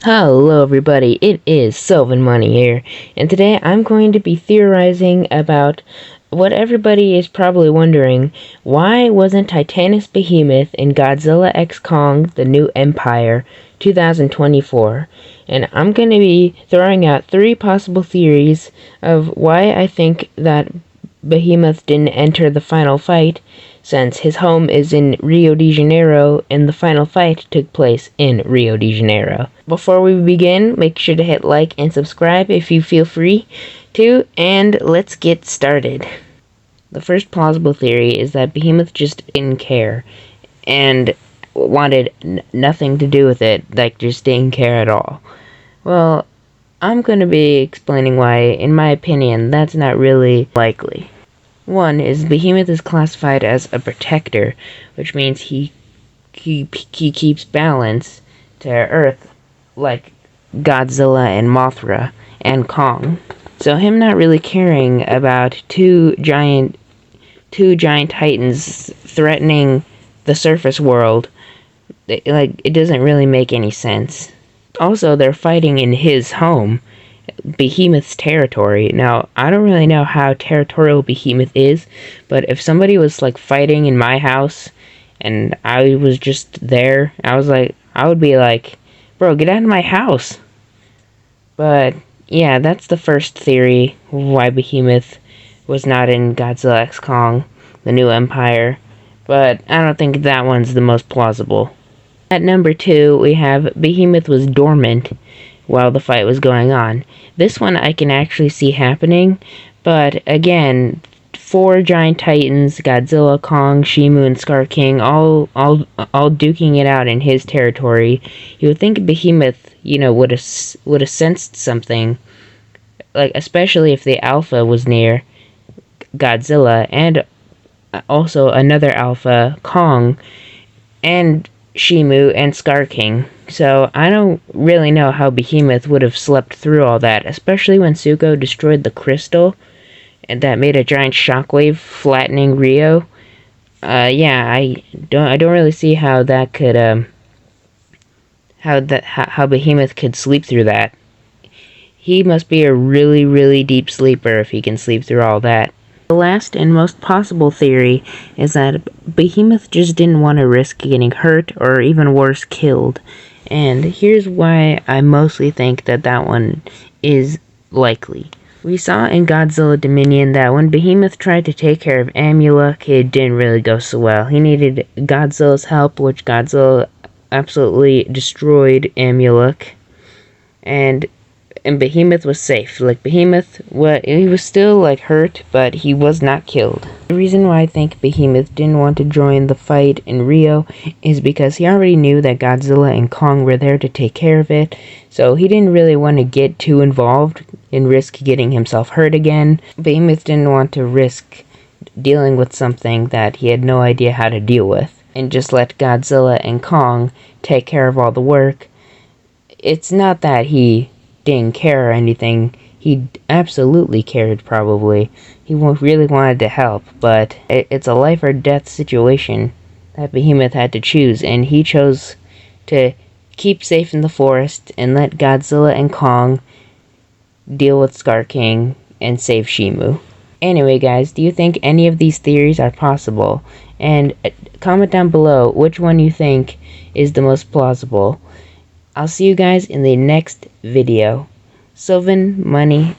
Hello everybody, it is Sylvan Money here, and today I'm going to be theorizing about what everybody is probably wondering. Why wasn't Titanus Behemoth in Godzilla x Kong: The New Empire 2024? And I'm going to be throwing out three possible theories of why I think that Behemoth didn't enter the final fight, since his home is in Rio de Janeiro and the final fight took place in Rio de Janeiro. Before we begin, make sure to hit like and subscribe if you feel free to, and let's get started. The first plausible theory is that Behemoth just didn't care and wanted nothing to do with it, like just didn't care at all. Well, I'm going to be explaining why, in my opinion, that's not really likely. One is Behemoth is classified as a protector, which means he keeps balance to Earth, like Godzilla and Mothra and Kong. So him not really caring about two giant titans threatening the surface world, it doesn't really make any sense. Also, they're fighting in his home, Behemoth's territory. Now, I don't really know how territorial Behemoth is, but if somebody was like fighting in my house and I was just there, I would be like, bro, get out of my house. But yeah, that's the first theory why Behemoth was not in Godzilla x Kong: The New Empire, but I don't think that one's the most plausible. At number 2, we have Behemoth was dormant while the fight was going on. This one I can actually see happening, but again, 4 giant titans, Godzilla, Kong, Shimu, and Scar King, all duking it out in his territory. You would think Behemoth, would have sensed something, like especially if the Alpha was near Godzilla, and also another Alpha, Kong, and Shimu and Scar King. So I don't really know how Behemoth would have slept through all that, especially when Zuko destroyed the crystal and that made a giant shockwave flattening Rio. Yeah, I don't really see how that could how Behemoth could sleep through that. He must be a really, really deep sleeper if he can sleep through all that. The last and most possible theory is that Behemoth just didn't want to risk getting hurt or even worse, killed. And here's why I mostly think that one is likely. We saw in Godzilla Dominion that when Behemoth tried to take care of Amulek, it didn't really go so well. He needed Godzilla's help, which Godzilla absolutely destroyed Amulek. And Behemoth was safe. Like, Behemoth, he was still, hurt, but he was not killed. The reason why I think Behemoth didn't want to join the fight in Rio is because he already knew that Godzilla and Kong were there to take care of it, so he didn't really want to get too involved and risk getting himself hurt again. Behemoth didn't want to risk dealing with something that he had no idea how to deal with, and just let Godzilla and Kong take care of all the work. It's not that he didn't care or anything. He absolutely cared, probably. He really wanted to help, but it's a life or death situation that Behemoth had to choose, and he chose to keep safe in the forest and let Godzilla and Kong deal with Scar King and save Shimu. Anyway, guys, do you think any of these theories are possible? And comment down below which one you think is the most plausible. I'll see you guys in the next video. Sylvan Money